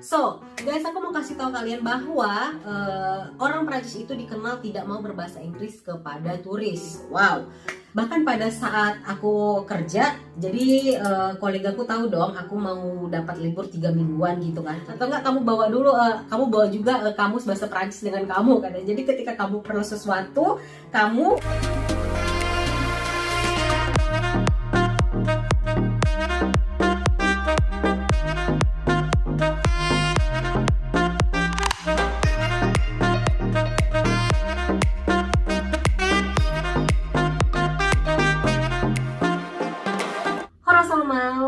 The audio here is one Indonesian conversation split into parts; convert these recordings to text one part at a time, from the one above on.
So, guys, aku mau kasih tahu kalian bahwa orang Prancis itu dikenal tidak mau berbahasa Inggris kepada turis. Wow. Bahkan pada saat aku kerja, jadi kolegaku tahu dong aku mau dapat libur 3 mingguan gitu kan. Atau enggak kamu bawa dulu, kamu bawa juga kamus bahasa Prancis dengan kamu kan. Jadi ketika kamu perlu sesuatu, kamu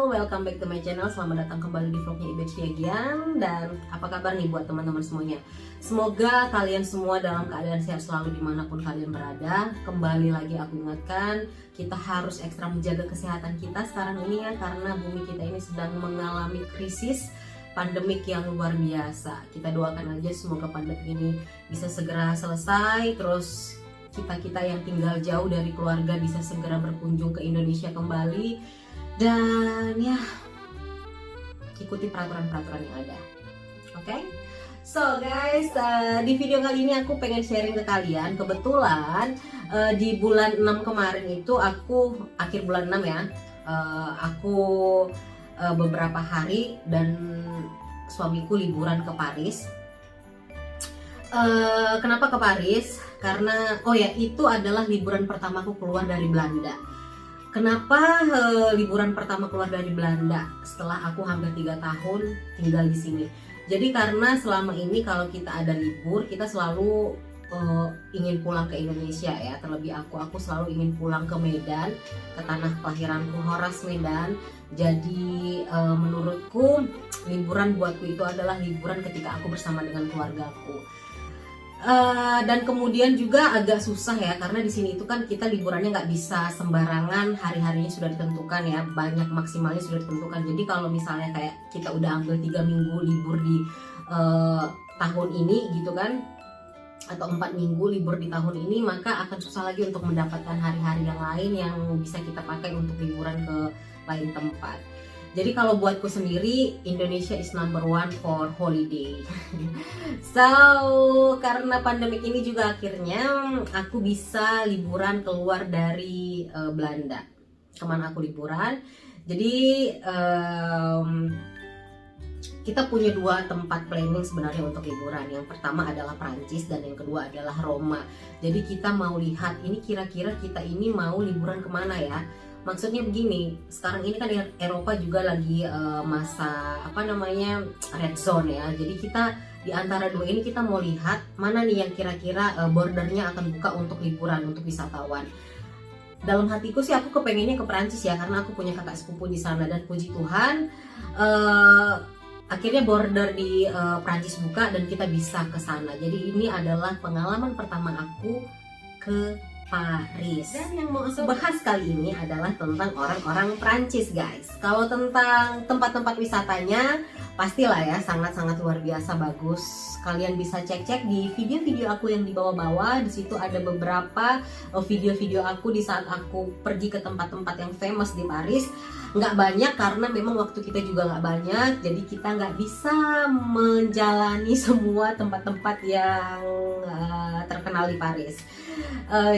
welcome back to my channel. Selamat datang kembali di vlognya Ibet Siagian. Dan apa kabar nih buat teman-teman semuanya? Semoga kalian semua dalam keadaan sehat selalu dimanapun kalian berada. Kembali lagi aku ingatkan, kita harus ekstra menjaga kesehatan kita sekarang ini ya, karena bumi kita ini sedang mengalami krisis pandemik yang luar biasa. Kita doakan aja semoga pandemik ini bisa segera selesai. Terus kita yang tinggal jauh dari keluarga bisa segera berkunjung ke Indonesia kembali. Dan ya, ikuti peraturan-peraturan yang ada. Oke? So guys, di video kali ini aku pengen sharing ke kalian. Kebetulan di bulan 6 kemarin itu aku, akhir bulan 6 ya, aku beberapa hari dan suamiku liburan ke Paris. Kenapa ke Paris? Karena, oh ya, itu adalah liburan pertamaku keluar dari Belanda. Kenapa liburan pertama keluar dari Belanda setelah aku hampir 3 tahun tinggal di sini? Jadi karena selama ini kalau kita ada libur, kita selalu ingin pulang ke Indonesia ya. Terlebih aku selalu ingin pulang ke Medan, ke tanah kelahiranku, Horas, Medan. Jadi menurutku liburan buatku itu adalah liburan ketika aku bersama dengan keluargaku. Dan kemudian juga agak susah ya, karena di sini itu kan kita liburannya nggak bisa sembarangan, hari-harinya sudah ditentukan ya, banyak maksimalnya sudah ditentukan. Jadi kalau misalnya kayak kita udah ambil 3 minggu libur di tahun ini gitu kan, atau 4 minggu libur di tahun ini, maka akan susah lagi untuk mendapatkan hari-hari yang lain yang bisa kita pakai untuk liburan ke lain tempat. Jadi kalau buatku sendiri, Indonesia is number one for holiday. So, karena pandemik ini juga akhirnya aku bisa liburan keluar dari Belanda. Kemana aku liburan? Jadi kita punya 2 tempat planning sebenarnya untuk liburan. Yang pertama adalah Prancis dan yang kedua adalah Roma. Jadi kita mau lihat ini kira-kira kita ini mau liburan kemana ya. Maksudnya begini, sekarang ini kan Eropa juga lagi masa red zone ya. Jadi kita di antara 2 ini kita mau lihat mana nih yang kira-kira bordernya akan buka untuk liburan, untuk wisatawan. Dalam hatiku sih aku kepengennya ke Prancis ya, karena aku punya kakak sepupu di sana dan puji Tuhan akhirnya border di Prancis buka dan kita bisa ke sana. Jadi ini adalah pengalaman pertama aku ke Paris. Dan yang mau aku bahas kali ini adalah tentang orang-orang Prancis guys. Kalau tentang tempat-tempat wisatanya, pastilah ya sangat-sangat luar biasa bagus. Kalian bisa cek-cek di video-video aku yang di bawah-bawah. Di situ ada beberapa video-video aku di saat aku pergi ke tempat-tempat yang famous di Paris. Nggak banyak karena memang waktu kita juga nggak banyak, jadi kita nggak bisa menjalani semua tempat-tempat yang terkenal di Paris.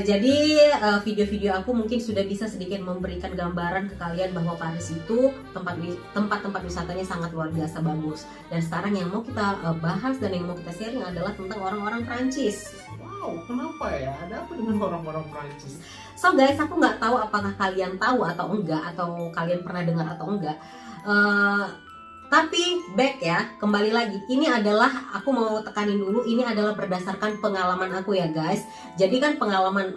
Jadi video-video aku mungkin sudah bisa sedikit memberikan gambaran ke kalian bahwa Paris itu tempat-tempat wisatanya sangat luar biasa bagus. Dan sekarang yang mau kita bahas dan yang mau kita sharing adalah tentang orang-orang Prancis. Wow, kenapa ya? Ada apa dengan orang-orang Prancis? So guys, aku nggak tahu apakah kalian tahu atau enggak, atau kalian pernah dengar atau enggak. Tapi back ya, kembali lagi. Ini adalah, aku mau tekanin dulu, ini adalah berdasarkan pengalaman aku ya guys. Jadi kan pengalaman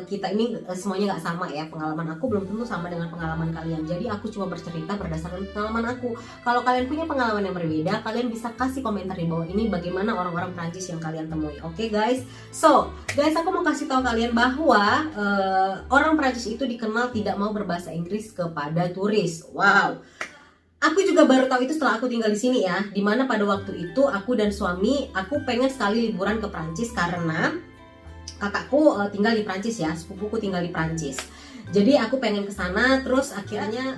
kita ini semuanya nggak sama ya. Pengalaman aku belum tentu sama dengan pengalaman kalian. Jadi aku cuma bercerita berdasarkan pengalaman aku. Kalau kalian punya pengalaman yang berbeda, kalian bisa kasih komentar di bawah ini bagaimana orang-orang Prancis yang kalian temui. Oke guys. So guys, aku mau kasih tahu kalian bahwa orang Prancis itu dikenal tidak mau berbahasa Inggris kepada turis. Wow. Aku juga baru tahu itu setelah aku tinggal di sini ya. Dimana pada waktu itu aku dan suami, aku pengen sekali liburan ke Prancis karena kakakku tinggal di Prancis ya, sepupuku tinggal di Prancis. Jadi aku pengen ke sana, terus akhirnya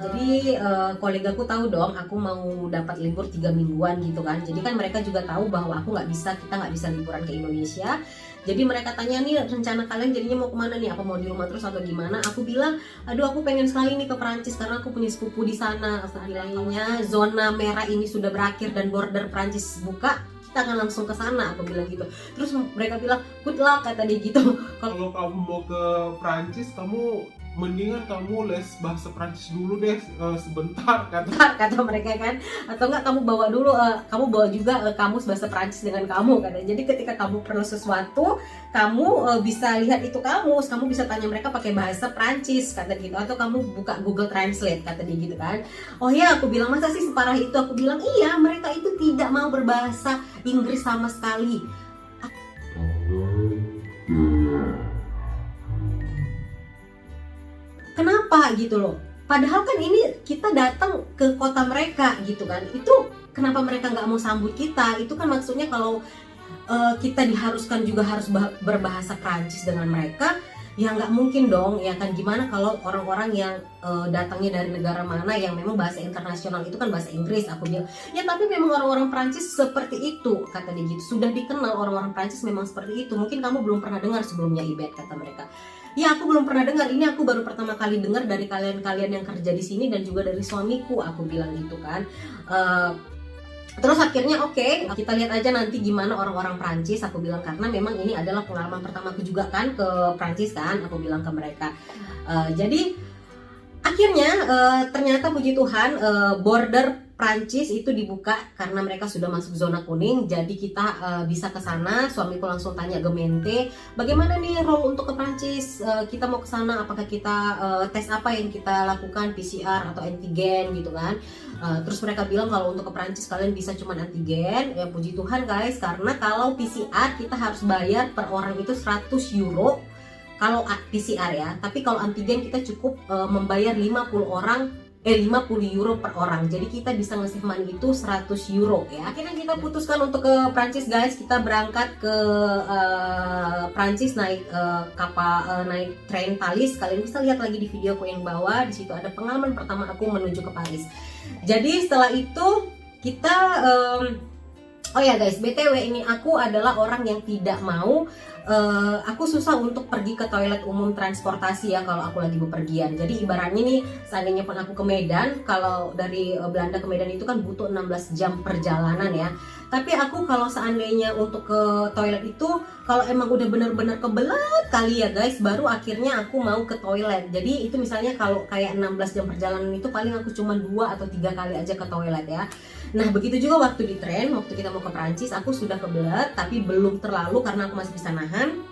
kolegaku tahu dong aku mau dapat libur 3 mingguan gitu kan. Jadi kan mereka juga tahu bahwa kita nggak bisa liburan ke Indonesia. Jadi mereka tanya, nih rencana kalian jadinya mau kemana nih? Apa mau di rumah terus atau gimana? Aku bilang, aduh aku pengen sekali nih ke Prancis karena aku punya sepupu di sana. Seandainya zona merah ini sudah berakhir dan border Prancis buka, kita akan langsung ke sana, aku bilang gitu. Terus mereka bilang, good luck, kata dia gitu. Kalau kamu mau ke Prancis, kamu mendingan kamu les bahasa Prancis dulu deh sebentar, kata mereka kan. Atau enggak kamu bawa dulu, kamu bawa juga kamus bahasa Prancis dengan kamu, kata. Jadi ketika kamu perlu sesuatu, kamu bisa lihat itu kamus, kamu bisa tanya mereka pakai bahasa Prancis, kata gitu. Atau kamu buka Google Translate, kata dia gitu kan. Oh ya, aku bilang, masa sih separah itu? Aku bilang, iya, mereka itu tidak mau berbahasa Inggris sama sekali. Kenapa gitu loh? Padahal kan ini kita datang ke kota mereka gitu kan. Itu kenapa mereka nggak mau sambut kita? Itu kan maksudnya kalau kita diharuskan juga harus berbahasa Prancis dengan mereka, ya nggak mungkin dong. Ya kan, gimana kalau orang-orang yang datangnya dari negara mana yang memang bahasa internasional itu kan bahasa Inggris. Aku bilang, ya tapi memang orang-orang Prancis seperti itu, kata dia gitu. Sudah dikenal orang-orang Prancis memang seperti itu. Mungkin kamu belum pernah dengar sebelumnya, Ibet, kata mereka. Ya aku belum pernah dengar, ini aku baru pertama kali dengar dari kalian yang kerja di sini dan juga dari suamiku, aku bilang gitu kan. Terus akhirnya oke, kita lihat aja nanti gimana orang-orang Prancis, aku bilang, karena memang ini adalah pengalaman pertamaku juga kan ke Prancis kan, aku bilang ke mereka. Jadi akhirnya ternyata puji Tuhan border Prancis itu dibuka karena mereka sudah masuk zona kuning. Jadi kita bisa ke sana. Suamiku langsung tanya ke Mente, bagaimana nih roll untuk ke Prancis? Kita mau ke sana, apakah kita tes apa yang kita lakukan, PCR atau antigen gitu kan? Terus mereka bilang kalau untuk ke Prancis kalian bisa cuma antigen. Ya puji Tuhan guys, karena kalau PCR kita harus bayar per orang itu 100 euro kalau PCR ya. Tapi kalau antigen kita cukup membayar 50 euro per orang. Jadi kita bisa ngasih money itu 100 euro ya. Akhirnya kita putuskan untuk ke Prancis guys. Kita berangkat ke Prancis naik kapal, naik train Thalys. Kalian bisa lihat lagi di videoku yang bawah. Di situ ada pengalaman pertama aku menuju ke Paris. Jadi setelah itu kita oh ya guys, BTW ini aku adalah orang yang tidak mau, aku susah untuk pergi ke toilet umum transportasi ya kalau aku lagi bepergian. Jadi ibaratnya nih, seandainya pun aku ke Medan, kalau dari Belanda ke Medan itu kan butuh 16 jam perjalanan ya. Tapi aku kalau seandainya untuk ke toilet itu, kalau emang udah bener-bener kebelet kali ya guys, baru akhirnya aku mau ke toilet. Jadi itu misalnya kalau kayak 16 jam perjalanan itu paling aku cuma 2 atau 3 kali aja ke toilet ya. Nah begitu juga waktu di tren, waktu kita mau ke Prancis, aku sudah kebelet tapi belum terlalu karena aku masih bisa nahan.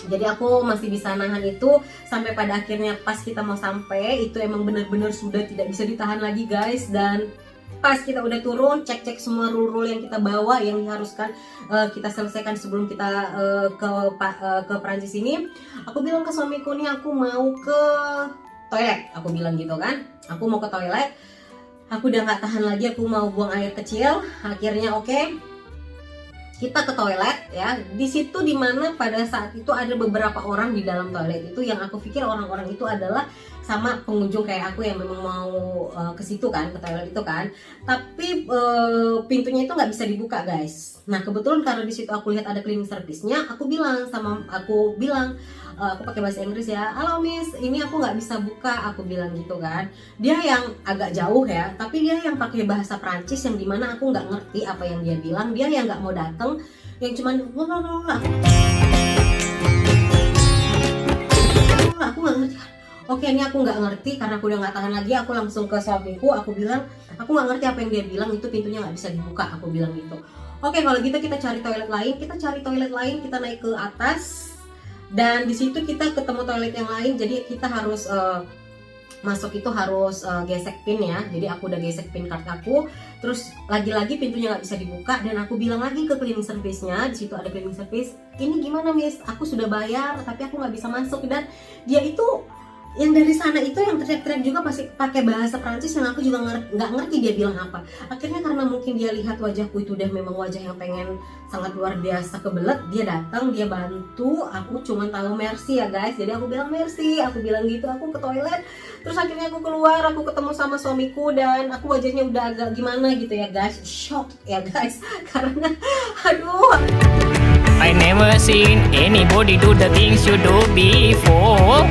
Jadi aku masih bisa nahan itu sampai pada akhirnya pas kita mau sampai itu emang bener-bener sudah tidak bisa ditahan lagi guys. Dan pas kita udah turun, cek-cek semua rule-rule yang kita bawa yang diharuskan kita selesaikan sebelum kita ke Prancis ini. Aku bilang ke suamiku nih, aku mau ke toilet, aku bilang gitu kan. Aku mau ke toilet, aku udah nggak tahan lagi, aku mau buang air kecil. Akhirnya oke, kita ke toilet ya. Di situ dimana pada saat itu ada beberapa orang di dalam toilet itu yang aku pikir orang-orang itu adalah sama pengunjung kayak aku yang memang mau ke situ kan, ke toilet itu kan. Tapi pintunya itu nggak bisa dibuka guys. Nah kebetulan karena di situ aku lihat ada cleaning service-nya, aku bilang aku pakai bahasa Inggris ya, halo miss, ini aku nggak bisa buka, aku bilang gitu kan. Dia yang agak jauh ya, tapi dia yang pakai bahasa Prancis yang dimana aku nggak ngerti apa yang dia bilang. Dia yang nggak mau datang, yang cuman aku nggak ngerti. Oke, ini aku nggak ngerti karena aku udah nggak tahan lagi. Aku langsung ke suamiku, aku bilang aku nggak ngerti apa yang dia bilang, itu pintunya nggak bisa dibuka, aku bilang gitu. Oke, kalau gitu kita cari toilet lain, kita naik ke atas. Dan di situ kita ketemu toilet yang lain, jadi kita harus masuk itu harus gesek pin ya. Jadi aku udah gesek pin card aku, terus lagi-lagi pintunya nggak bisa dibuka. Dan aku bilang lagi ke cleaning service-nya, di situ ada cleaning service, ini gimana miss, aku sudah bayar tapi aku nggak bisa masuk. Dan dia itu yang dari sana itu yang teriak-teriak juga pasti pakai bahasa Prancis yang aku juga nggak ngerti dia bilang apa. Akhirnya karena mungkin dia lihat wajahku itu udah memang wajah yang pengen sangat luar biasa kebelet, dia datang, dia bantu. Aku cuma tahu merci ya guys, jadi aku bilang merci, aku bilang gitu, aku ke toilet. Terus akhirnya aku keluar, aku ketemu sama suamiku dan aku wajahnya udah agak gimana gitu ya guys, shock ya guys karena aduh. I never seen anybody do the things you do before.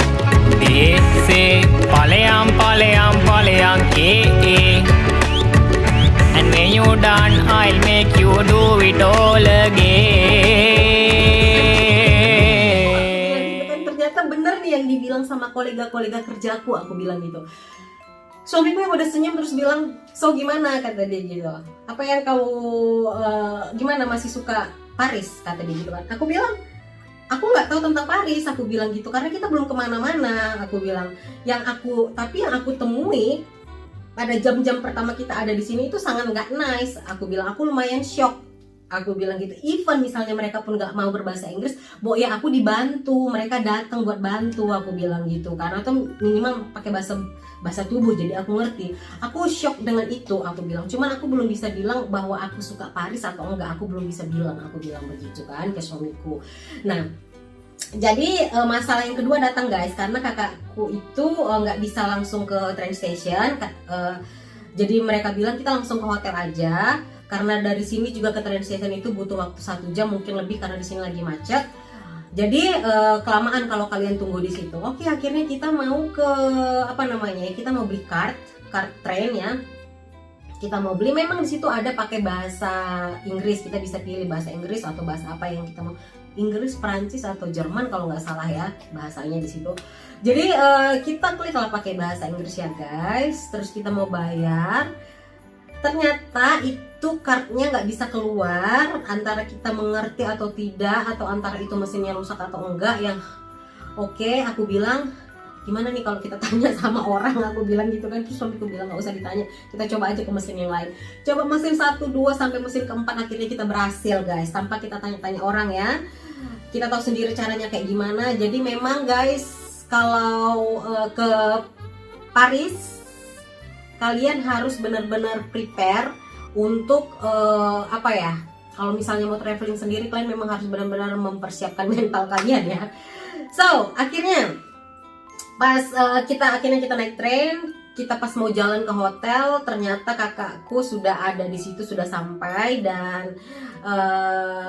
They say Palayam, Palayam, Palayam, eh. And when you done, I'll make you do it all again. Ternyata bener nih yang dibilang sama kolega-kolega kerjaku, aku bilang gitu. Suamiku yang udah senyum terus bilang, so gimana, kata dia gitu. Apa yang kamu, gimana, masih suka Paris, kata dia gitu kan. Aku bilang, aku nggak tahu tentang Paris, aku bilang gitu, karena kita belum kemana-mana. Aku bilang, tapi yang aku temui pada jam-jam pertama kita ada di sini itu sangat nggak nice. Aku bilang, aku lumayan shock. Aku bilang gitu, even misalnya mereka pun nggak mau berbahasa Inggris, ya aku dibantu, mereka datang buat bantu, aku bilang gitu, karena tuh minimal pakai bahasa tubuh, jadi aku ngerti. Aku shock dengan itu, aku bilang. Cuman aku belum bisa bilang bahwa aku suka Paris atau enggak, aku belum bisa bilang, aku bilang begitu kan ke suamiku. Nah, jadi masalah yang kedua datang guys, karena kakakku itu nggak bisa langsung ke train station, jadi mereka bilang kita langsung ke hotel aja. Karena dari sini juga ke train station itu butuh waktu 1 jam mungkin lebih karena di sini lagi macet. Jadi kelamaan kalau kalian tunggu di situ. Oke, akhirnya kita mau ke kita mau beli card train ya. Kita mau beli, memang di situ ada pakai bahasa Inggris. Kita bisa pilih bahasa Inggris atau bahasa apa yang kita mau. Inggris, Prancis atau Jerman kalau nggak salah ya bahasanya di situ. Jadi kita klik lah pakai bahasa Inggris ya guys. Terus kita mau bayar. Ternyata itu kartunya nggak bisa keluar, antara kita mengerti atau tidak, atau antara itu mesinnya rusak atau enggak. Yang oke, aku bilang gimana nih kalau kita tanya sama orang, aku bilang gitu kan. Terus suamiku bilang nggak usah ditanya, kita coba aja ke mesin yang lain. Coba mesin 1, 2 sampai mesin keempat, akhirnya kita berhasil guys, tanpa kita tanya-tanya orang ya. Kita tahu sendiri caranya kayak gimana. Jadi memang guys, kalau ke Paris kalian harus benar-benar prepare untuk kalau misalnya mau traveling sendiri, kalian memang harus benar-benar mempersiapkan mental kalian ya. So akhirnya pas kita naik train, kita pas mau jalan ke hotel, ternyata kakakku sudah ada di situ, sudah sampai, dan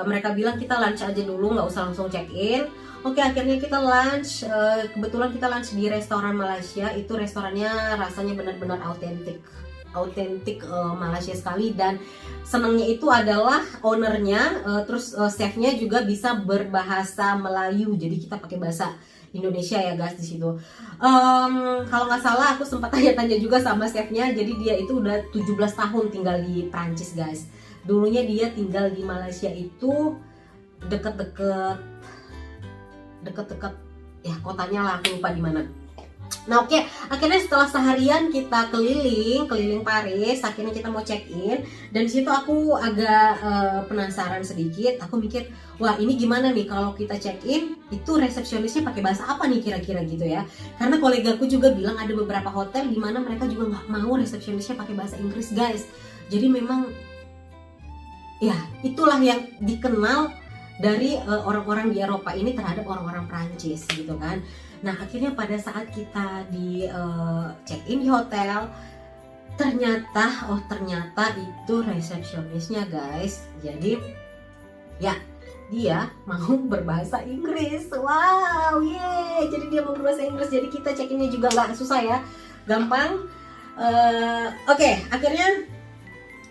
mereka bilang kita lunch aja dulu, nggak usah langsung check in. Oke, akhirnya kita lunch. Kebetulan kita lunch di restoran Malaysia. Itu restorannya rasanya benar-benar autentik Malaysia sekali. Dan senangnya itu adalah ownernya, terus chefnya juga bisa berbahasa Melayu. Jadi kita pakai bahasa Indonesia ya guys di situ. Kalau nggak salah aku sempat tanya-tanya juga sama chefnya. Jadi dia itu udah 17 tahun tinggal di Prancis guys. Dulunya dia tinggal di Malaysia itu deket-deket ya kotanya lah, aku lupa di mana. Nah oke, akhirnya setelah seharian kita keliling Paris, akhirnya kita mau check in. Dan di situ aku agak penasaran sedikit. Aku mikir, wah ini gimana nih kalau kita check in, itu resepsionisnya pakai bahasa apa nih kira-kira gitu ya. Karena kolegaku juga bilang ada beberapa hotel di mana mereka juga nggak mau resepsionisnya pakai bahasa Inggris guys. Jadi memang ya itulah yang dikenal dari orang-orang di Eropa ini terhadap orang-orang Prancis gitu kan. Nah akhirnya pada saat kita di check in di hotel, ternyata itu resepsionisnya guys. Jadi ya dia mau berbahasa Inggris. Wow, yeay. Jadi dia mau berbahasa Inggris. Jadi kita check innya juga nggak susah ya, gampang. Oke, akhirnya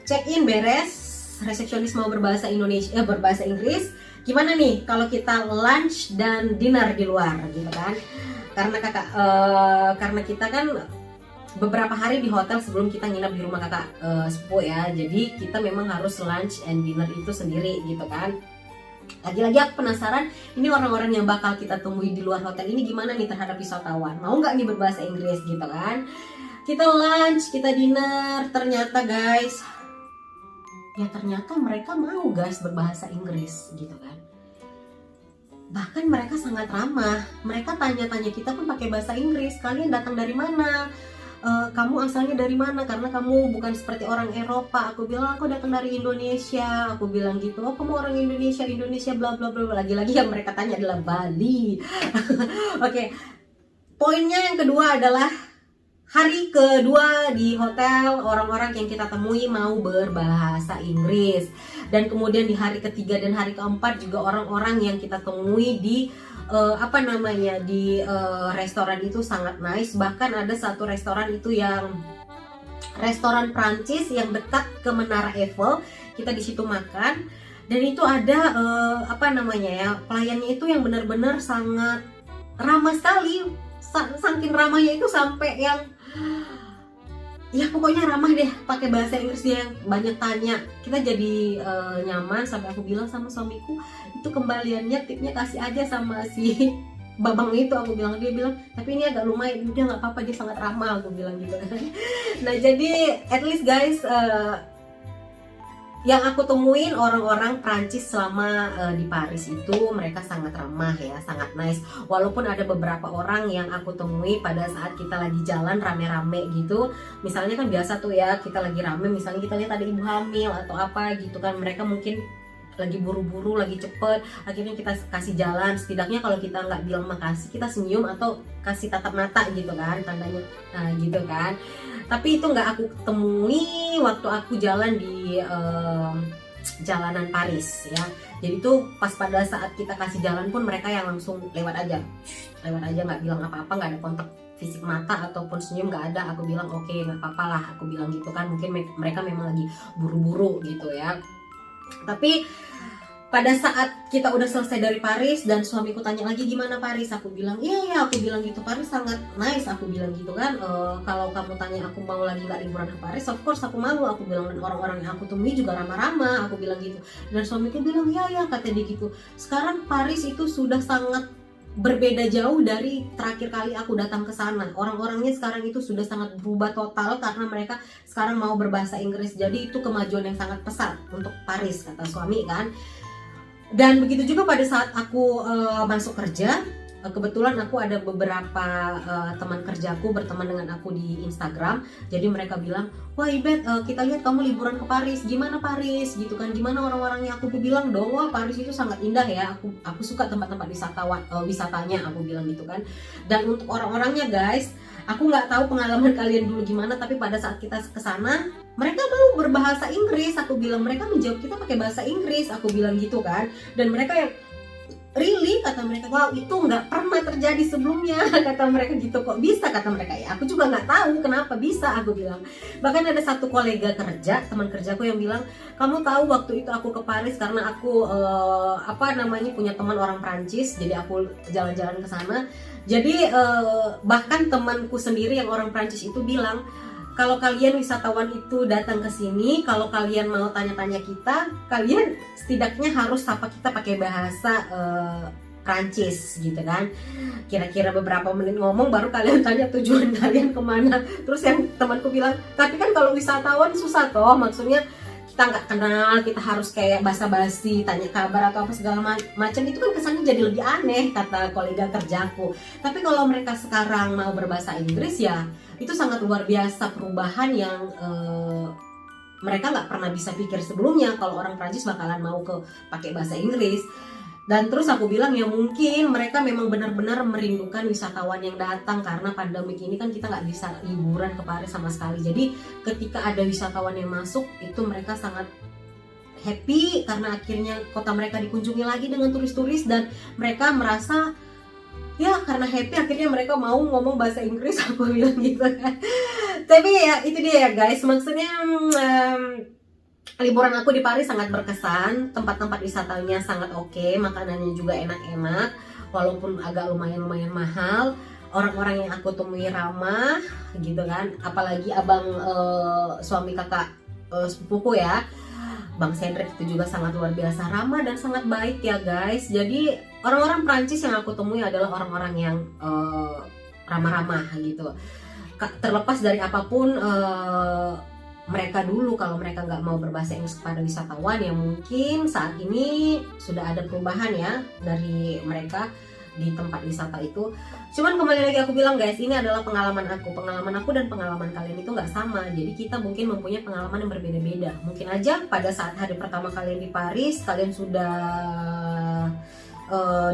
check in beres. Resepsionis mau berbahasa Inggris. Gimana nih kalau kita lunch dan dinner di luar gitu kan? Karena kita kan beberapa hari di hotel sebelum kita nginap di rumah kakak sepupu ya. Jadi kita memang harus lunch and dinner itu sendiri gitu kan. Lagi-lagi aku penasaran, ini orang-orang yang bakal kita temui di luar hotel ini gimana nih terhadap wisatawan? Mau nggak nih berbahasa Inggris gitu kan? Kita lunch, kita dinner, ternyata guys, ya ternyata mereka mau guys berbahasa Inggris gitu kan. bahkan mereka sangat ramah. Mereka tanya-tanya kita pun pakai bahasa Inggris, kalian datang dari mana? Kamu asalnya dari mana? Karena kamu bukan seperti orang Eropa. Aku bilang aku datang dari Indonesia. Aku bilang gitu. Oh, kamu orang Indonesia, Indonesia bla bla bla. Lagi-lagi yang mereka tanya adalah Bali. Oke. Poinnya yang kedua adalah hari kedua di hotel, orang-orang yang kita temui mau berbahasa Inggris. Dan kemudian di hari ketiga dan hari keempat juga orang-orang yang kita temui di di restoran itu sangat nice. Bahkan ada satu restoran itu yang restoran Prancis yang dekat ke Menara Eiffel. Kita di situ makan dan itu ada pelayannya itu yang benar-benar sangat ramah sekali. Saking ramahnya itu sampai yang ya pokoknya ramah deh, pakai bahasa Inggris dia yang banyak tanya. Kita jadi nyaman sampai aku bilang sama suamiku, itu kembaliannya tipnya kasih aja sama si babang itu, aku bilang. Dia bilang tapi ini agak lumayan, udah nggak apa-apa, dia sangat ramah, aku bilang gitu kan. Nah jadi at least guys, yang aku temuin orang-orang Prancis selama di Paris itu mereka sangat ramah ya, sangat nice. Walaupun ada beberapa orang yang aku temui pada saat kita lagi jalan rame-rame gitu, misalnya kan biasa tuh ya, kita lagi rame, misalnya kita lihat ada ibu hamil atau apa gitu kan, mereka mungkin lagi buru-buru, lagi cepet, akhirnya kita kasih jalan. Setidaknya kalau kita nggak bilang makasih, kita senyum atau kasih tatap mata gitu kan, tandanya, nah gitu kan. Tapi itu nggak aku temui waktu aku jalan di jalanan Paris ya. Jadi tuh pas pada saat kita kasih jalan pun mereka yang langsung lewat aja, nggak bilang apa-apa, nggak ada kontak fisik mata ataupun senyum, nggak ada. Aku bilang oke, nggak apa-apa lah, aku bilang gitu kan, mungkin mereka memang lagi buru-buru gitu ya. Tapi pada saat kita udah selesai dari Paris dan suamiku tanya lagi gimana Paris, aku bilang iya, aku bilang gitu, Paris sangat nice, aku bilang gitu kan. Kalau kamu tanya aku mau lagi nggak liburan ke Paris, of course aku mau, aku bilang. Dan orang-orang yang aku temui juga ramah-ramah, aku bilang gitu. Dan suamiku bilang iya, kata dia gitu. Sekarang Paris itu sudah sangat berbeda jauh dari terakhir kali aku datang ke sana. Orang-orangnya sekarang itu sudah sangat berubah total karena mereka sekarang mau berbahasa Inggris. Jadi itu kemajuan yang sangat pesat untuk Paris, kata suami kan. Dan begitu juga pada saat aku masuk kerja, kebetulan aku ada beberapa teman kerjaku berteman dengan aku di Instagram. Jadi mereka bilang, wah Ibet, kita lihat kamu liburan ke Paris, gimana Paris gitu kan, gimana orang-orangnya. Aku bilang dong, wah Paris itu sangat indah ya, aku suka tempat-tempat wisatanya, aku bilang gitu kan. Dan untuk orang-orangnya guys, aku nggak tahu pengalaman kalian dulu gimana, tapi pada saat kita ke sana mereka mau berbahasa Inggris. Aku bilang, mereka menjawab kita pakai bahasa Inggris, aku bilang gitu kan. Dan mereka yang really, kata mereka, wow itu nggak pernah terjadi sebelumnya, kata mereka gitu. Kok bisa, kata mereka. Ya aku juga nggak tahu kenapa bisa, aku bilang. Bahkan ada satu kolega kerja, teman kerjaku yang bilang, kamu tahu waktu itu aku ke Paris karena aku punya teman orang Prancis, jadi aku jalan-jalan ke sana. Jadi bahkan temanku sendiri yang orang Prancis itu bilang, kalau kalian wisatawan itu datang ke sini, kalau kalian mau tanya-tanya kita, kalian setidaknya harus sapa kita pakai bahasa Prancis gitu kan. Kira-kira beberapa menit ngomong baru kalian tanya tujuan kalian kemana. Terus yang temanku bilang, tapi kan kalau wisatawan susah toh, maksudnya kita nggak kenal, kita harus kayak basa-basi, tanya kabar atau apa segala macam, itu kan kesannya jadi lebih aneh, kata kolega kerjaku. Tapi kalau mereka sekarang mau berbahasa Inggris ya, itu sangat luar biasa perubahan yang mereka nggak pernah bisa pikir sebelumnya kalau orang Prancis bakalan mau pakai bahasa Inggris. Dan terus aku bilang ya mungkin mereka memang benar-benar merindukan wisatawan yang datang, karena pandemi ini kan kita nggak bisa liburan ke Paris sama sekali. Jadi ketika ada wisatawan yang masuk itu mereka sangat happy karena akhirnya kota mereka dikunjungi lagi dengan turis-turis, dan mereka merasa ya karena happy akhirnya mereka mau ngomong bahasa Inggris, aku bilang gitu kan. Tapi ya itu dia ya guys, maksudnya liburan aku di Paris sangat berkesan. Tempat-tempat wisatanya sangat oke, makanannya juga enak-enak walaupun agak lumayan mahal. Orang-orang yang aku temui ramah gitu kan, apalagi abang suami kakak sepupuku ya, Bang Cedric itu juga sangat luar biasa ramah dan sangat baik ya guys. Jadi orang-orang Prancis yang aku temui adalah orang-orang yang ramah-ramah gitu. Terlepas dari apapun mereka dulu. Kalau mereka nggak mau berbahasa Inggris kepada wisatawan, ya mungkin saat ini sudah ada perubahan ya dari mereka di tempat wisata itu. Cuman kembali lagi aku bilang guys, ini adalah pengalaman aku dan pengalaman kalian itu nggak sama. Jadi kita mungkin mempunyai pengalaman yang berbeda-beda. Mungkin aja pada saat hari pertama kalian di Paris, kalian sudah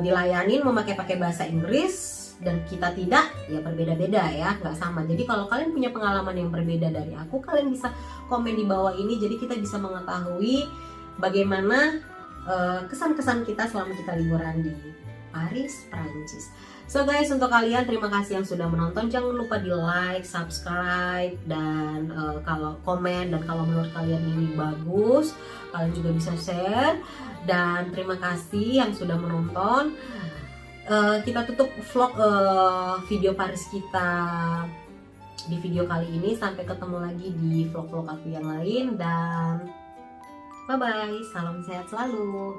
dilayanin pakai bahasa Inggris dan kita tidak, ya berbeda-beda ya, nggak sama. Jadi kalau kalian punya pengalaman yang berbeda dari aku, kalian bisa komen di bawah ini. Jadi kita bisa mengetahui bagaimana kesan-kesan kita selama kita liburan di Paris, Prancis. So guys, untuk kalian terima kasih yang sudah menonton. Jangan lupa di like, subscribe, dan kalau komen, dan kalau menurut kalian ini bagus, kalian juga bisa share. Dan terima kasih yang sudah menonton. Kita tutup vlog video Paris kita di video kali ini. Sampai ketemu lagi di vlog-vlog aku yang lain, dan bye bye, salam sehat selalu.